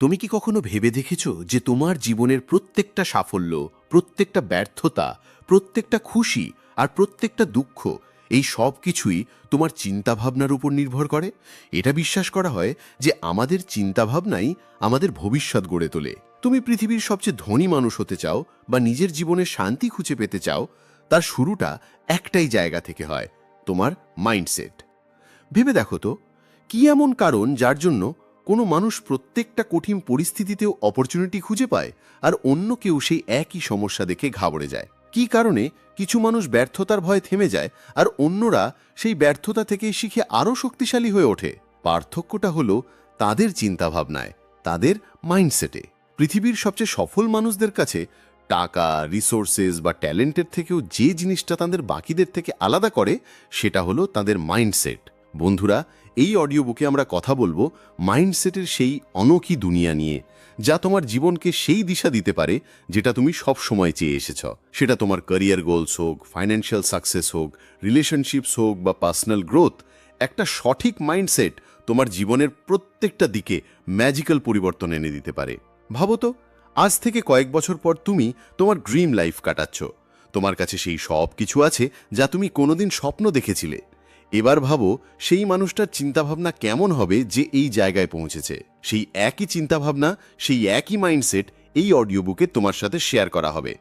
তুমি কি কখনো ভেবে দেখেছো যে তোমার জীবনের প্রত্যেকটা সাফল্য, প্রত্যেকটা ব্যর্থতা, প্রত্যেকটা খুশি আর প্রত্যেকটা দুঃখ এই সব কিছুই তোমার চিন্তাভাবনার উপর নির্ভর করে? এটা বিশ্বাস করা হয় যে আমাদের চিন্তাভাবনাই আমাদের ভবিষ্যৎ গড়ে তোলে। তুমি পৃথিবীর সবচেয়ে ধনী মানুষ হতে চাও বা নিজের জীবনে শান্তি খুঁজে পেতে চাও, তার শুরুটা একটাই জায়গা থেকে হয়, তোমার মাইন্ডসেট। ভেবে দেখো তো, কি এমন কারণ যার জন্য কোনো মানুষ প্রত্যেকটা কঠিন পরিস্থিতিতেও অপরচুনিটি খুঁজে পায় আর অন্য কেউ সেই একই সমস্যা দেখে ঘাবড়ে যায়? কি কারণে কিছু মানুষ ব্যর্থতার ভয়ে থেমে যায় আর অন্যরা সেই ব্যর্থতা থেকে শিখে আরও শক্তিশালী হয়ে ওঠে? পার্থক্যটা হলো তাদের চিন্তাভাবনায়, তাদের মাইন্ডসেটে। পৃথিবীর সবচেয়ে সফল মানুষদের কাছে টাকা, রিসোর্সেস বা ট্যালেন্টের থেকেও যে জিনিসটা তাদের বাকিদের থেকে আলাদা করে সেটা হলো তাদের মাইন্ডসেট। বন্ধুরা, এই অডিও বুকে আমরা কথা বলবো মাইন্ডসেটের সেই অনোখী দুনিয়া নিয়ে, যা তোমার জীবনকে সেই দিশা দিতে পারে যেটা তুমি সব সময় চেয়ে এসেছ। সেটা তোমার ক্যারিয়ার গোলস হোক, ফাইন্যান্সিয়াল সাকসেস হোক, রিলেশনশিপস হোক বা পার্সোনাল গ্রোথ। একটা সঠিক মাইন্ডসেট তোমার জীবনের প্রত্যেকটা দিকে ম্যাজিক্যাল পরিবর্তন এনে দিতে পারে। ভাবো তো, আজ থেকে কয়েক বছর পর তুমি তোমার ড্রিম লাইফ কাটাচ্ছ। তোমার কাছে সেই সব কিছু আছে যা তুমি কোনোদিন স্বপ্ন দেখেছিলে। এবার ভাবো সেই মানুষটার চিন্তাভাবনা কেমন হবে যে এই জায়গায় পৌঁছেছে। সেই একই চিন্তাভাবনা, সেই একই মাইন্ডসেট এই অডিও বুকে তোমার সাথে শেয়ার করা হবে।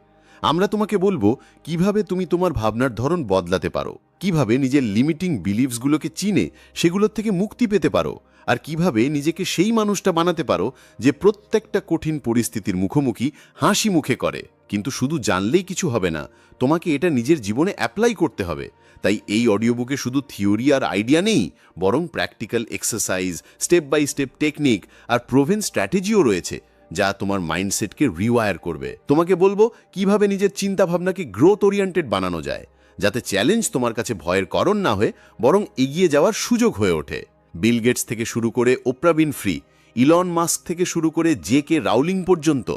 আমরা তোমাকে বলবো কিভাবে তুমি তোমার ভাবনার ধরন বদলাতে পারো, কিভাবে নিজের লিমিটিং বিলিভসগুলোকে চিনে সেগুলোর থেকে মুক্তি পেতে পারো, আর কিভাবে নিজেকে সেই মানুষটা বানাতে পারো যে প্রত্যেকটা কঠিন পরিস্থিতির মুখোমুখি হাসি মুখে করে। কিন্তু শুধু জানলেই কিছু হবে না, তোমাকে এটা নিজের জীবনে অ্যাপ্লাই করতে হবে। তাই এই অডিও বুকে শুধু থিওরি আর আইডিয়া নেই, বরং practical exercise, step by step technique আর প্রোভেন স্ট্র্যাটেজিও রয়েছে যা তোমার মাইন্ডসেটকে রিওয়ায়ার করবে। তোমাকে বলবো কিভাবে নিজের চিন্তাভাবনাকে গ্রোথ ওরিয়েন্টেড বানানো যায়, যাতে চ্যালেঞ্জ তোমার কাছে ভয়ের কারণ না হয়ে বরং এগিয়ে যাওয়ার সুযোগ হয়ে ওঠে। বিল গেটস থেকে শুরু করে ওপ্রা উইনফ্রি, ইলন মাস্ক থেকে শুরু করে জে.কে রাউলিং পর্যন্ত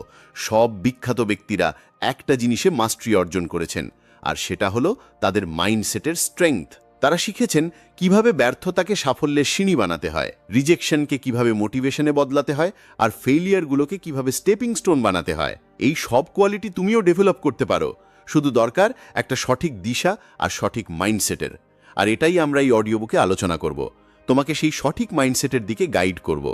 সব বিখ্যাত ব্যক্তিরা একটা জিনিসে মাস্টারি অর্জন করেছেন, আর সেটা হলো তাদের মাইন্ডসেটের স্ট্রেংথ। তারা শিখেছেন কিভাবে ব্যর্থতাকে সাফল্যের সিঁড়ি বানাতে হয়, রিজেকশনকে কিভাবে মোটিভেশনে বদলাতে হয়, আর ফেইলিয়ারগুলোকে কিভাবে স্টেপিং স্টোন বানাতে হয়। এই সব কোয়ালিটি তুমিও ডেভেলপ করতে পারো, শুধু দরকার একটা সঠিক দিশা আর সঠিক মাইন্ডসেটের। আর এটাই আমরা এই অডিও বুকে আলোচনা করব। তোমাকে সেই সঠিক মাইন্ডসেটের দিকে গাইড করব,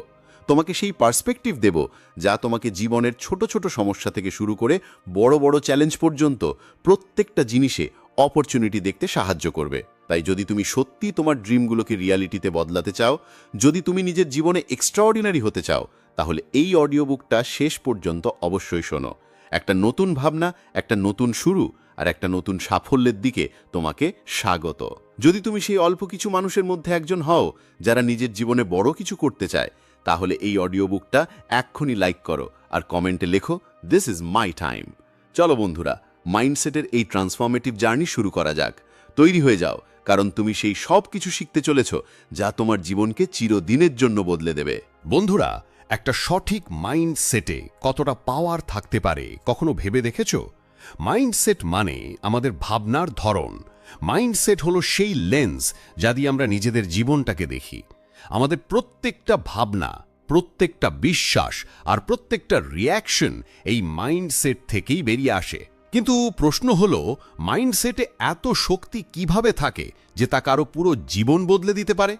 তোমাকে সেই পার্সপেক্টিভ দেব যা তোমাকে জীবনের ছোট ছোট সমস্যা থেকে শুরু করে বড় বড় চ্যালেঞ্জ পর্যন্ত প্রত্যেকটা জিনিসে অপরচুনিটি দেখতে সাহায্য করবে। তাই যদি তুমি সত্যি তোমার ড্রিমগুলোকে রিয়ালিটিতে বদলাতে চাও, যদি তুমি নিজের জীবনে এক্সট্রাঅর্ডিনারি হতে চাও, তাহলে এই অডিও বুকটা শেষ পর্যন্ত অবশ্যই শোনো। একটা নতুন ভাবনা, একটা নতুন শুরু আর একটা নতুন সাফল্যের দিকে তোমাকে স্বাগত। যদি তুমি সেই অল্প কিছু মানুষের মধ্যে একজন হও যারা নিজের জীবনে বড় কিছু করতে চায়, তাহলে এই অডিও বুকটা এক্ষুনি লাইক করো আর কমেন্টে লেখো, দিস ইজ মাই টাইম। চলো বন্ধুরা, মাইন্ডসেটের এই ট্রান্সফরমেটিভ জার্নি শুরু করা যাক। তৈরি হয়ে যাও, কারণ তুমি সেই সব কিছু শিখতে চলেছ যা তোমার জীবনকে চিরদিনের জন্য বদলে দেবে। বন্ধুরা, একটা সঠিক মাইন্ডসেটে কতটা পাওয়ার থাকতে পারে কখনো ভেবে দেখেছো? মাইন্ডসেট মানে আমাদের ভাবনার ধরন। মাইন্ডসেট হলো সেই লেন্স যা দিয়ে আমরা নিজেদের জীবনটাকে দেখি। আমাদের প্রত্যেকটা ভাবনা, প্রত্যেকটা বিশ্বাস আর প্রত্যেকটা রিয়াকশন এই মাইন্ডসেট থেকেই বেরিয়ে আসে। কিন্তু প্রশ্ন হলো, মাইন্ডসেটে এত শক্তি কিভাবে থাকে যে তা কারো পুরো জীবন বদলে দিতে পারে?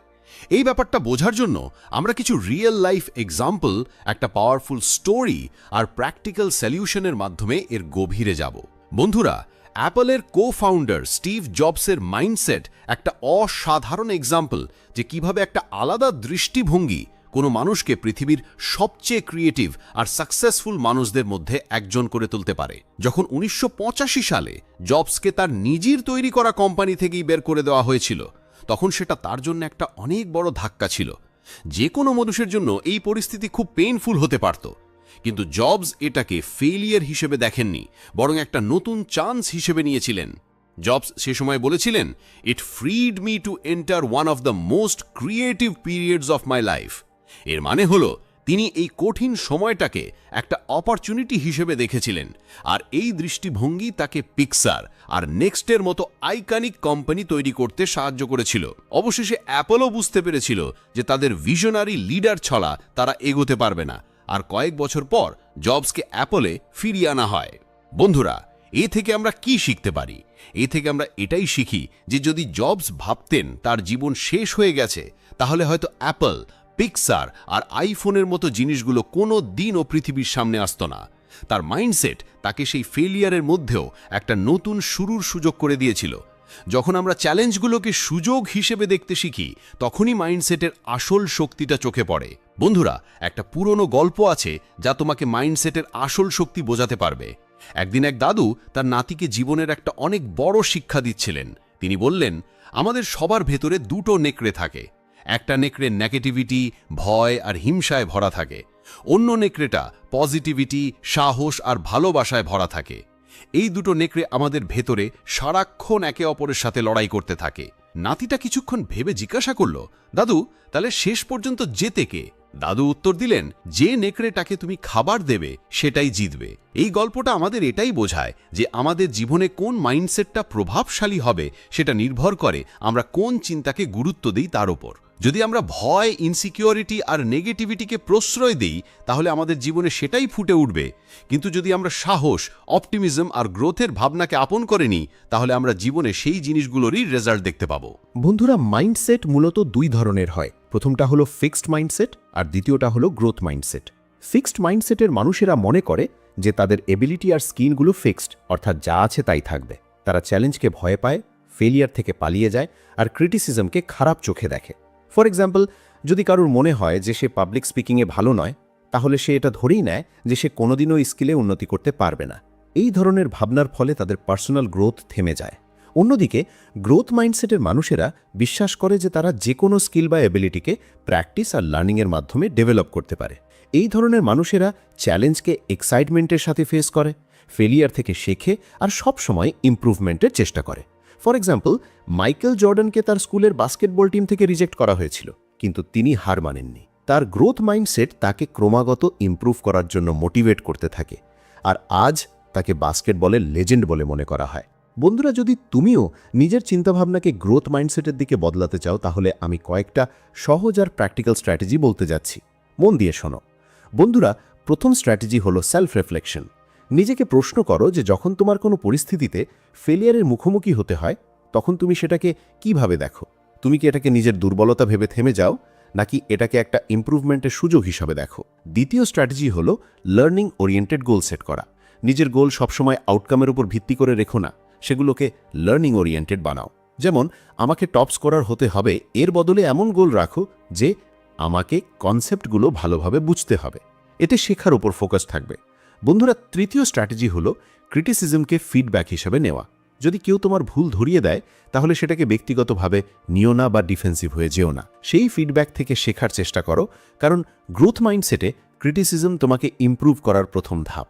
এই ব্যাপারটা বোঝার জন্য আমরা কিছু রিয়েল লাইফ এক্সাম্পল, একটা পাওয়ারফুল স্টোরি আর প্র্যাকটিক্যাল সলিউশনের মাধ্যমে এর গভীরে যাব। বন্ধুরা, অ্যাপলের কো-ফাউন্ডার স্টিভ জবসের মাইন্ডসেট একটা অসাধারণ এক্সাম্পল যে কিভাবে একটা আলাদা দৃষ্টিভঙ্গি কোনো মানুষকে পৃথিবীর সবচেয়ে ক্রিয়েটিভ আর সাকসেসফুল মানুষদের মধ্যে একজন করে তুলতে পারে। যখন 1985 সালে জবসকে তার নিজের তৈরি করা কোম্পানি থেকেই বের করে দেওয়া হয়েছিল, তখন সেটা তার জন্য একটা অনেক বড় ধাক্কা ছিল। যে কোনো মানুষের জন্য এই পরিস্থিতি খুব পেইনফুল হতে পারত, কিন্তু জবস এটাকে ফেলিয়ার হিসেবে দেখেননি, বরং একটা নতুন চান্স হিসেবে নিয়েছিলেন। জবস সে সময় বলেছিলেন, it freed me to enter one of the most creative periods of my life. এর মানে হলো, তিনি এই কঠিন সময়টাকে একটা অপরচুনিটি হিসেবে দেখেছিলেন, আর এই দৃষ্টিভঙ্গি তাকে পিক্সার আর নেক্সটের মতো আইকনিক কোম্পানি তৈরি করতে সাহায্য করেছিল। অবশেষে অ্যাপলও বুঝতে পেরেছিল যে তাদের ভিশনারি লিডার ছাড়া তারা এগোতে পারবে না, আর কয়েক বছর পর জবসকে অ্যাপলে ফিরিয়ে আনা হয়। বন্ধুরা, এ থেকে আমরা কি শিখতে পারি? এ থেকে আমরা এটাই শিখি যে যদি জবস ভাবতেন তার জীবন শেষ হয়ে গেছে, তাহলে হয়তো অ্যাপল, পিক্সার আর আইফোনের মতো জিনিসগুলো কোনো দিনও পৃথিবীর সামনে আসতো না। তার মাইন্ডসেট তাকে সেই ফেলিয়ারের মধ্যেও একটা নতুন শুরুর সুযোগ করে দিয়েছিল। যখন আমরা চ্যালেঞ্জগুলোকে সুযোগ হিসেবে দেখতে শিখি, তখনই মাইন্ডসেটের আসল শক্তিটা চোখে পড়ে। বন্ধুরা, একটা পুরনো গল্প আছে যা তোমাকে মাইন্ডসেটের আসল শক্তি বোঝাতে পারবে। একদিন এক দাদু তার নাতিকে জীবনের একটা অনেক বড় শিক্ষা দিচ্ছিলেন। তিনি বললেন, আমাদের সবার ভেতরে দুটো নেকড়ে থাকে। একটা নেকড়ে নেগেটিভিটি, ভয় আর হিংসায় ভরা থাকে। অন্য নেকড়েটা পজিটিভিটি, সাহস আর ভালোবাসায় ভরা থাকে। এই দুটো নেকড়ে আমাদের ভেতরে সারাক্ষণ একে অপরের সাথে লড়াই করতে থাকে। নাতিটা কিছুক্ষণ ভেবে জিজ্ঞাসা করল, দাদু, তাহলে শেষ পর্যন্ত জেতে কে? দাদু উত্তর দিলেন, যে নেকড়েটাকে তুমি খাবার দেবে সেটাই জিতবে। এই গল্পটা আমাদের এটাই বোঝায় যে আমাদের জীবনে কোন মাইন্ডসেটটা প্রভাবশালী হবে সেটা নির্ভর করে আমরা কোন চিন্তাকে গুরুত্ব দিই তার উপর। যদি আমরা ভয়, ইনসিকিউরিটি আর নেগেটিভিটিকে প্রশ্রয় দিই, তাহলে আমাদের জীবনে সেটাই ফুটে উঠবে। কিন্তু যদি আমরা সাহস, অপটিমিজম আর গ্রোথের ভাবনাকে আপন করে নিই, তাহলে আমরা জীবনে সেই জিনিসগুলোরই রেজাল্ট দেখতে পাবো। বন্ধুরা, মাইন্ডসেট মূলত দুই ধরনের হয়। প্রথমটা হলো ফিক্সড মাইন্ডসেট আর দ্বিতীয়টা হলো গ্রোথ মাইন্ডসেট। ফিক্সড মাইন্ডসেটের মানুষেরা মনে করে যে তাদের এবিলিটি আর স্কিলগুলো ফিক্সড, অর্থাৎ যা আছে তাই থাকবে। তারা চ্যালেঞ্জকে ভয় পায়, ফেলিয়ার থেকে পালিয়ে যায় আর ক্রিটিসিজমকে খারাপ চোখে দেখে। ফর এক্সাম্পল, যদি কারোর মনে হয় যে সে পাবলিক স্পিকিংয়ে ভালো নয়, তাহলে সে এটা ধরেই নেয় যে সে কোনোদিনও স্কিলে উন্নতি করতে পারবে না। এই ধরনের ভাবনার ফলে তাদের পার্সোনাল গ্রোথ থেমে যায়। অন্যদিকে গ্রোথ মাইন্ডসেটের মানুষেরা বিশ্বাস করে যে তারা যে কোনো স্কিল বা এবিলিটিকে প্র্যাকটিস আর লার্নিংয়ের মাধ্যমে ডেভেলপ করতে পারে। এই ধরনের মানুষেরা চ্যালেঞ্জকে এক্সাইটমেন্টের সাথে ফেস করে, ফেলিয়ার থেকে শেখে আর সবসময় ইমপ্রুভমেন্টের চেষ্টা করে। ফর এক্সাম্পল, মাইকেল জর্ডানকে তার স্কুলের বাস্কেটবল টিম থেকে রিজেক্ট করা হয়েছিল, কিন্তু তিনি হার মানেননি। তার গ্রোথ মাইন্ডসেট তাকে ক্রমাগত ইমপ্রুভ করার জন্য মোটিভেট করতে থাকে, আর আজ তাকে বাস্কেটবলের লেজেন্ড বলে মনে করা হয়। বন্ধুরা, যদি তুমিও নিজের চিন্তাভাবনাকে গ্রোথ মাইন্ডসেটের দিকে বদলাতে চাও, তাহলে আমি কয়েকটা সহজ আর প্র্যাকটিক্যাল স্ট্র্যাটেজি বলতে যাচ্ছি। মন দিয়ে শোনো। বন্ধুরা, প্রথম স্ট্র্যাটেজি হলো সেলফ রিফ্লেকশন। নিজেকে প্রশ্ন করো যে যখন তোমার কোনো পরিস্থিতিতে ফেলিয়ারের মুখোমুখি হতে হয়, তখন তুমি সেটাকে কিভাবে দেখো? তুমি কি এটাকে নিজের দুর্বলতা ভেবে থেমে যাও, নাকি এটাকে একটা ইমপ্রুভমেন্টের সুযোগ হিসাবে দেখো? দ্বিতীয় স্ট্র্যাটেজি হলো লার্নিং ওরিয়েন্টেড গোল সেট করা। নিজের গোল সবসময় আউটকামের উপর ভিত্তি করে রেখো না, সেগুলোকে লার্নিং ওরিয়েন্টেড বানাও। যেমন, আমাকে টপ স্কোরার হতে হবে, এর বদলে এমন গোল রাখো যে আমাকে কনসেপ্টগুলো ভালোভাবে বুঝতে হবে। এতে শেখার উপর ফোকাস থাকবে। বন্ধুরা, তৃতীয় স্ট্র্যাটেজি হলো ক্রিটিসিজমকে ফিডব্যাক হিসেবে নেওয়া। যদি কেউ তোমার ভুল ধরিয়ে দেয়, তাহলে সেটাকে ব্যক্তিগতভাবে নিও না বা ডিফেন্সিভ হয়ে যেও না। সেই ফিডব্যাক থেকে শেখার চেষ্টা করো, কারণ গ্রোথ মাইন্ডসেটে ক্রিটিসিজম তোমাকে ইমপ্রুভ করার প্রথম ধাপ।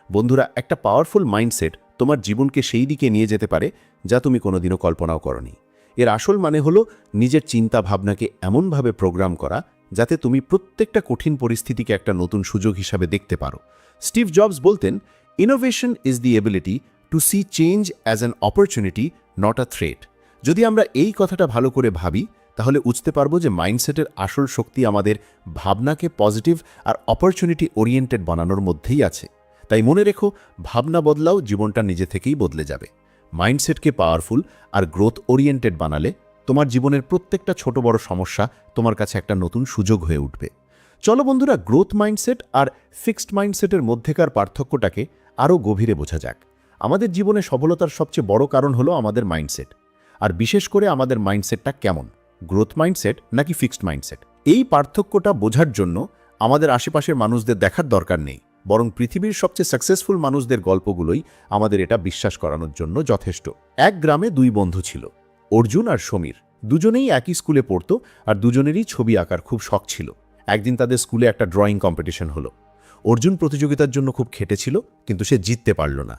বন্ধুরা, একটা পাওয়ারফুল মাইন্ডসেট তোমার জীবনকে সেই দিকে নিয়ে যেতে পারে যা তুমি কোনোদিনও কল্পনাও করনি। এর আসল মানে হলো নিজের চিন্তা ভাবনাকে এমনভাবে প্রোগ্রাম করা যাতে তুমি প্রত্যেকটা কঠিন পরিস্থিতিকে একটা নতুন সুযোগ হিসাবে দেখতে পারো। স্টিভ জবস বলতেন, innovation is the ability to see change as an opportunity, not a threat. যদি আমরা এই কথাটা ভালো করে ভাবি, তাহলে বুঝতে পারবো যে মাইন্ডসেটের আসল শক্তি আমাদের ভাবনাকে পজিটিভ আর অপরচুনিটি ওরিয়েন্টেড বানানোর মধ্যেই আছে। তাই মনে রেখো, ভাবনা বদলাও, জীবনটা নিজে থেকেই বদলে যাবে। মাইন্ডসেটকে পাওয়ারফুল আর গ্রোথ ওরিয়েন্টেড বানালে তোমার জীবনের প্রত্যেকটা ছোট বড় সমস্যা তোমার কাছে একটা নতুন সুযোগ হয়ে উঠবে। চলো বন্ধুরা, গ্রোথ মাইন্ডসেট আর ফিক্সড মাইন্ডসেটের মধ্যেকার পার্থক্যটাকে আরও গভীরে বোঝা যাক। আমাদের জীবনে সফলতার সবচেয়ে বড় কারণ হলো আমাদের মাইন্ডসেট, আর বিশেষ করে আমাদের মাইন্ডসেটটা কেমন, গ্রোথ মাইন্ডসেট নাকি ফিক্সড মাইন্ডসেট। এই পার্থক্যটা বোঝার জন্য আমাদের আশেপাশের মানুষদের দেখার দরকার নেই, বরং পৃথিবীর সবচেয়ে সাকসেসফুল মানুষদের গল্পগুলোই আমাদের এটা বিশ্বাস করানোর জন্য যথেষ্ট। এক গ্রামে দুই বন্ধু ছিল, অর্জুন আর সমীর। দুজনেই একই স্কুলে পড়তো আর দুজনেরই ছবি আঁকার খুব শখ ছিল। একদিন তাদের স্কুলে একটা ড্রয়িং কম্পিটিশন হলো। অর্জুন প্রতিযোগিতার জন্য খুব খেটেছিল, কিন্তু সে জিততে পারল না।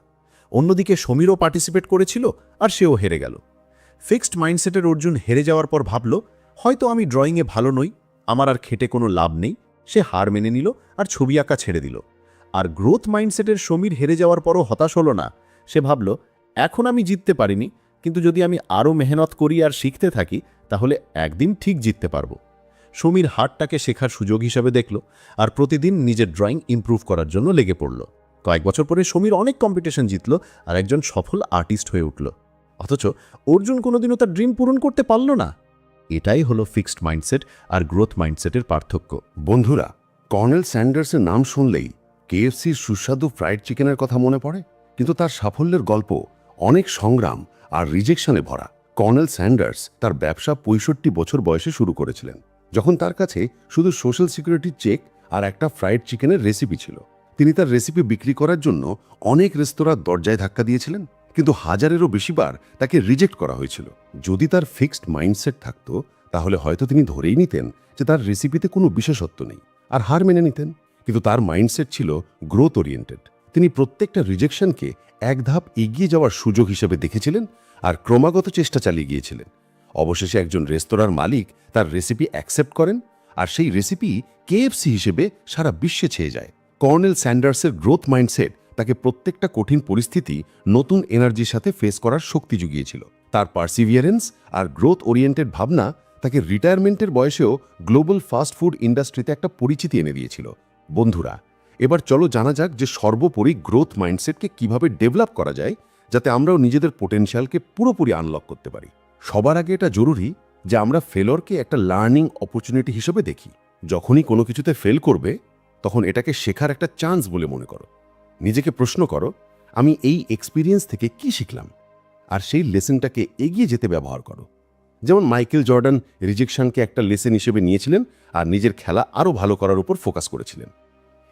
অন্যদিকে সমীরও পার্টিসিপেট করেছিল আর সেও হেরে গেল। ফিক্সড মাইন্ডসেটের অর্জুন হেরে যাওয়ার পর ভাবল, হয়তো আমি ড্রয়িংয়ে ভালো নই, আমার আর খেটে কোনো লাভ নেই। সে হার মেনে নিল আর ছবি আঁকা ছেড়ে দিল। আর গ্রোথ মাইন্ডসেটের সমীর হেরে যাওয়ার পরও হতাশ হলো না। সে ভাবল, এখন আমি জিততে পারিনি, কিন্তু যদি আমি আরও মেহনত করি আর শিখতে থাকি, তাহলে একদিন ঠিক জিততে পারবো। সমীর হার্টটাকে শেখার সুযোগ হিসাবে দেখল আর প্রতিদিন নিজের ড্রয়িং ইমপ্রুভ করার জন্য লেগে পড়ল। কয়েক বছর পরে সমীর অনেক কম্পিটিশন জিতল আর একজন সফল আর্টিস্ট হয়ে উঠল। অথচ অর্জুন কোনোদিনও তার ড্রিম পূরণ করতে পারল না। এটাই হলো ফিক্সড মাইন্ডসেট আর গ্রোথ মাইন্ডসেটের পার্থক্য। বন্ধুরা, কর্নেল স্যান্ডার্সের নাম শুনলেই কেএফসির সুস্বাদু ফ্রাইড চিকেনের কথা মনে পড়ে, কিন্তু তার সাফল্যের গল্প অনেক সংগ্রাম আর রিজেকশনে ভরা। কর্নেল স্যান্ডার্স তার ব্যবসা ৬৫ বছর বয়সে শুরু করেছিলেন, যখন তার কাছে শুধু সোশ্যাল সিকিউরিটি চেক আর একটা ফ্রাইড চিকেনের রেসিপি ছিল। তিনি তার রেসিপি বিক্রি করার জন্য অনেক রেস্তোরাঁর দরজায় ধাক্কা দিয়েছিলেন, কিন্তু হাজারেরও বেশিবার তাকে রিজেক্ট করা হয়েছিল। যদি তার ফিক্সড মাইন্ডসেট থাকতো, তাহলে হয়তো তিনি ধরেই নিতেন যে তার রেসিপিতে কোনো বিশেষত্ব নেই আর হার মেনে নিতেন। কিন্তু তার মাইন্ডসেট ছিল গ্রোথ ওরিয়েন্টেড। তিনি প্রত্যেকটা রিজেকশনকে এক ধাপ এগিয়ে যাওয়ার সুযোগ হিসেবে দেখেছিলেন আর ক্রমাগত চেষ্টা চালিয়ে গিয়েছিলেন। অবশেষে একজন রেস্তোরাঁর মালিক তার রেসিপি অ্যাকসেপ্ট করেন আর সেই রেসিপি কেএফসি হিসেবে সারা বিশ্বে ছেয়ে যায়। কর্নেল স্যান্ডার্সের গ্রোথ মাইন্ডসেট তাকে প্রত্যেকটা কঠিন পরিস্থিতি নতুন এনার্জির সাথে ফেস করার শক্তি জুগিয়েছিল। তার পার্সিভিয়ারেন্স আর গ্রোথ ওরিয়েন্টেড ভাবনা তাকে রিটায়ারমেন্টের বয়সেও গ্লোবাল ফাস্ট ফুড ইন্ডাস্ট্রিতে একটা পরিচিতি এনে দিয়েছিল। বন্ধুরা, এবার চলো জানা যাক যে সর্বোপরি গ্রোথ মাইন্ডসেটকে কিভাবে ডেভেলপ করা যায়, যাতে আমরাও নিজেদের পোটেনশিয়ালকে পুরোপুরি আনলক করতে পারি। সবার আগে এটা জরুরি যে আমরা ফেলরকে একটা লার্নিং অপরচুনিটি হিসেবে দেখি। যখনই কোনো কিছুতে ফেল করবে, তখন এটাকে শেখার একটা চান্স বলে মনে করো। নিজেকে প্রশ্ন করো, আমি এই এক্সপিরিয়েন্স থেকে কি শিখলাম, আর সেই লেসনটাকে এগিয়ে যেতে ব্যবহার করো। যেমন মাইকেল জর্ডান রিজেকশনকে একটা লেসন হিসেবে নিয়েছিলেন আর নিজের খেলা আরও ভালো করার উপর ফোকাস করেছিলেন।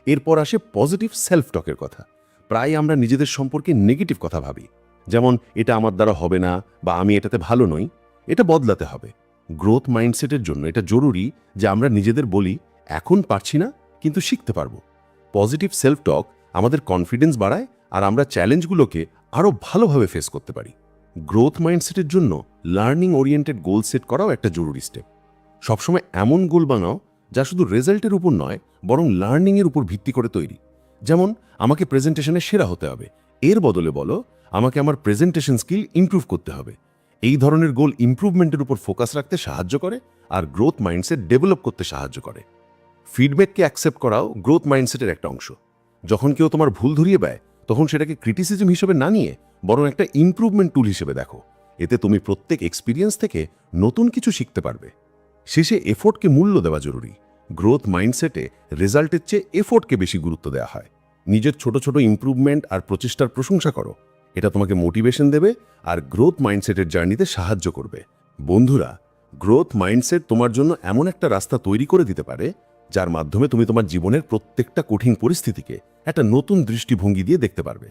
এরপর আসে পজিটিভ সেলফ টকের কথা। প্রায় আমরা নিজেদের সম্পর্কে নেগেটিভ কথা ভাবি, যেমন এটা আমার দ্বারা হবে না বা আমি এটাতে ভালো নই। এটা বদলাতে হবে। গ্রোথ মাইন্ডসেটের জন্য এটা জরুরি যে আমরা নিজেদের বলি, এখন পারছি না কিন্তু শিখতে পারবো। পজিটিভ সেলফ টক আমাদের কনফিডেন্স বাড়ায় আর আমরা চ্যালেঞ্জগুলোকে আরও ভালোভাবে ফেস করতে পারি। গ্রোথ মাইন্ডসেটের জন্য লার্নিং ওরিয়েন্টেড গোল সেট করাও একটা জরুরি স্টেপ। সবসময় এমন গোল বানাও যা শুধু রেজাল্টের উপর নয়, বরং লার্নিংয়ের উপর ভিত্তি করে তৈরি। যেমন আমাকে প্রেজেন্টেশনে সেরা হতে হবে, এর বদলে বলো আমাকে আমার প্রেজেন্টেশন স্কিল ইমপ্রুভ করতে হবে। এই ধরনের গোল ইমপ্রুভমেন্টের উপর ফোকাস রাখতে সাহায্য করে আর গ্রোথ মাইন্ডসেট ডেভেলপ করতে সাহায্য করে। ফিডব্যাককে অ্যাকসেপ্ট করাও গ্রোথ মাইন্ডসেটের একটা অংশ। যখন কেউ তোমার ভুল ধরিয়ে দেয়, তখন সেটাকে ক্রিটিসিজম হিসেবে না নিয়ে বরং একটা ইমপ্রুভমেন্ট টুল হিসেবে দেখো। এতে তুমি প্রত্যেক এক্সপিরিয়েন্স থেকে নতুন কিছু শিখতে পারবে। শেষে এফোর্টকে মূল্য দেওয়া জরুরি। গ্রোথ মাইন্ডসেটে রেজাল্টের চেয়ে এফোর্টকে বেশি গুরুত্ব দেওয়া হয়। নিজের ছোট ছোট ইমপ্রুভমেন্ট আর প্রচেষ্টার প্রশংসা করো। এটা তোমাকে মোটিভেশন দেবে আর গ্রোথ মাইন্ডসেটের জার্নিতে সাহায্য করবে। বন্ধুরা, গ্রোথ মাইন্ডসেট তোমার জন্য এমন একটা রাস্তা তৈরি করে দিতে পারে যার মাধ্যমে তুমি তোমার জীবনের প্রত্যেকটা কঠিন পরিস্থিতিকে একটা নতুন দৃষ্টিভঙ্গি দিয়ে দেখতে পারবে।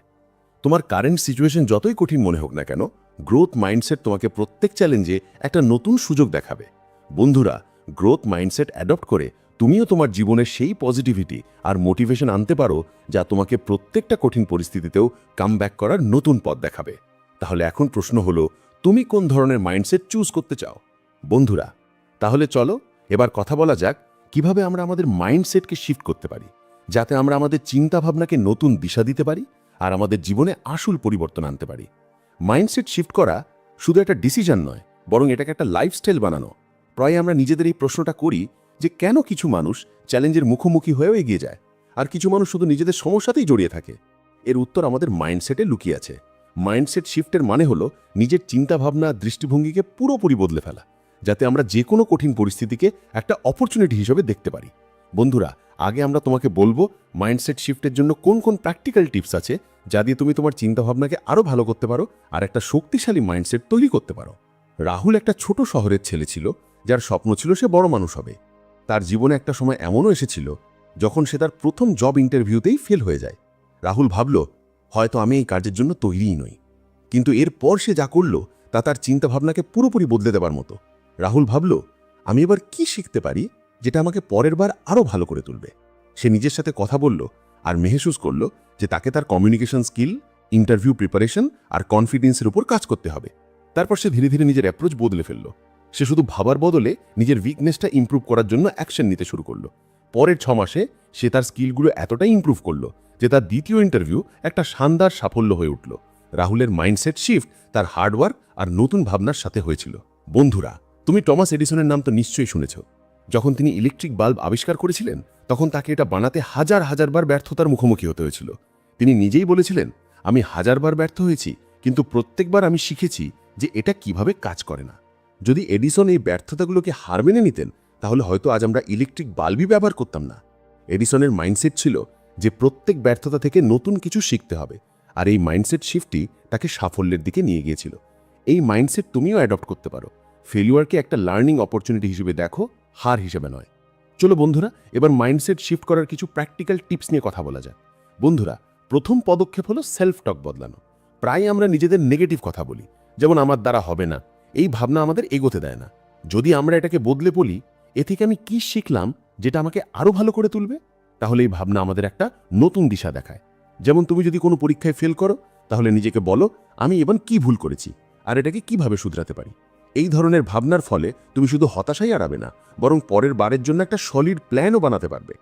তোমার কারেন্ট সিচুয়েশন যতই কঠিন মনে হোক না কেন, গ্রোথ মাইন্ডসেট তোমাকে প্রত্যেক চ্যালেঞ্জে একটা নতুন সুযোগ দেখাবে। বন্ধুরা, গ্রোথ মাইন্ডসেট অ্যাডপ্ট করে তুমিও তোমার জীবনে সেই পজিটিভিটি আর মোটিভেশন আনতে পারো যা তোমাকে প্রত্যেকটা কঠিন পরিস্থিতিতেও কামব্যাক করার নতুন পথ দেখাবে। তাহলে এখন প্রশ্ন হলো, তুমি কোন ধরনের মাইন্ডসেট চুজ করতে চাও? বন্ধুরা, তাহলে চলো এবার কথা বলা যাক কিভাবে আমরা আমাদের মাইন্ডসেটকে শিফট করতে পারি, যাতে আমরা আমাদের চিন্তাভাবনাকে নতুন দিশা দিতে পারি আর আমাদের জীবনে আসল পরিবর্তন আনতে পারি। মাইন্ডসেট শিফট করা শুধু একটা ডিসিশন নয়, বরং এটাকে একটা লাইফস্টাইল বানানো। প্রায় আমরা নিজেদের এই প্রশ্নটা করি যে কেন কিছু মানুষ চ্যালেঞ্জের মুখোমুখি হয়েও এগিয়ে যায় আর কিছু মানুষ শুধু নিজেদের সমস্যাতেই জড়িয়ে থাকে। এর উত্তর আমাদের মাইন্ডসেটে লুকিয়ে আছে। মাইন্ডসেট শিফটের মানে হলো নিজের চিন্তাভাবনা দৃষ্টিভঙ্গিকে পুরোপুরি বদলে ফেলা, যাতে আমরা যে কোনো কঠিন পরিস্থিতিকে একটা অপরচুনিটি হিসেবে দেখতে পারি। বন্ধুরা, আগে আমরা তোমাকে বলবো মাইন্ডসেট শিফটের জন্য কোন কোন প্র্যাকটিক্যাল টিপস আছে যা দিয়ে তুমি তোমার চিন্তাভাবনাকে আরও ভালো করতে পারো আর একটা শক্তিশালী মাইন্ডসেট তৈরি করতে পারো। রাহুল একটা ছোট শহরের ছেলে ছিল যার স্বপ্ন ছিল সে বড় মানুষ হবে। তার জীবনে একটা সময় এমনও এসেছিল যখন সে তার প্রথম জব ইন্টারভিউতেই ফেল হয়ে যায়। রাহুল ভাবল, হয়তো আমি এই কাজের জন্য তৈরিই নই। কিন্তু এরপর সে যা করল তা তার চিন্তাভাবনাকে পুরোপুরি বদলে দেবার মতো। রাহুল ভাবল, আমি এবার কি শিখতে পারি যেটা আমাকে পরের বার আরও ভালো করে তুলবে। সে নিজের সাথে কথা বলল আর মেহসুস করল যে তাকে তার কমিউনিকেশন স্কিল, ইন্টারভিউ প্রিপারেশন আর কনফিডেন্সের উপর কাজ করতে হবে। তারপর সে ধীরে ধীরে নিজের অ্যাপ্রোচ বদলে ফেলল। সে শুধু ভাবার বদলে নিজের উইকনেসটা ইমপ্রুভ করার জন্য অ্যাকশন নিতে শুরু করলো। পরের 6 মাসে সে তার স্কিলগুলো এতটাই ইমপ্রুভ করলো যে তার দ্বিতীয় ইন্টারভিউ একটা শানদার সাফল্য হয়ে উঠল। রাহুলের মাইন্ডসেট শিফট তার হার্ডওয়ার্ক আর নতুন ভাবনার সাথে হয়েছিল। বন্ধুরা, তুমি টমাস এডিসনের নাম তো নিশ্চয়ই শুনেছ। যখন তিনি ইলেকট্রিক বাল্ব আবিষ্কার করেছিলেন তখন তাকে এটা বানাতে হাজার হাজার বার ব্যর্থতার মুখোমুখি হতে হয়েছিল। তিনি নিজেই বলেছিলেন, আমি হাজারবার ব্যর্থ হয়েছি, কিন্তু প্রত্যেকবার আমি শিখেছি যে এটা কিভাবে কাজ করে না। যদি এডিসন এই ব্যর্থতাগুলোকে হার মেনে নিতেন তাহলে হয়তো আজ আমরা ইলেকট্রিক বাল্বই ব্যবহার করতাম না। এডিসনের মাইন্ডসেট ছিল যে প্রত্যেক ব্যর্থতা থেকে নতুন কিছু শিখতে হবে, আর এই মাইন্ডসেট শিফটই তাকে সাফল্যের দিকে নিয়ে গিয়েছিল। এই মাইন্ডসেট তুমিও অ্যাডপ্ট করতে পারো। ফেলিওয়ারকে একটা লার্নিং অপরচুনিটি হিসেবে দেখো, হার হিসেবে নয়। চলো বন্ধুরা, এবার মাইন্ডসেট শিফট করার কিছু প্র্যাকটিক্যাল টিপস নিয়ে কথা বলা যাক। বন্ধুরা, প্রথম পদক্ষেপ হলো সেলফ টক বদলানো। প্রায় আমরা নিজেদের নেগেটিভ কথা বলি, যেমন আমার দ্বারা হবে না। এই ভাবনা আমাদের এগোতে দেয় না। যদি আমরা এটাকে বদলে বলি, এ থেকে আমি কি শিখলাম যেটা আমাকে আরো ভালো করে তুলবে, তাহলে এই ভাবনা আমাদের একটা নতুন দিশা দেখায়। যেমন তুমি যদি কোনো পরীক্ষায় ফেল করো, তাহলে নিজেকে বলো, আমি এবার কি ভুল করেছি আর এটাকে কিভাবে শুধরাতে পারি। এই ধরনের ভাবনার ফলে তুমি শুধু হতাশাই এড়াবে না, বরং পরের বারের জন্য একটা সলিড প্ল্যানও বানাতে পারবে।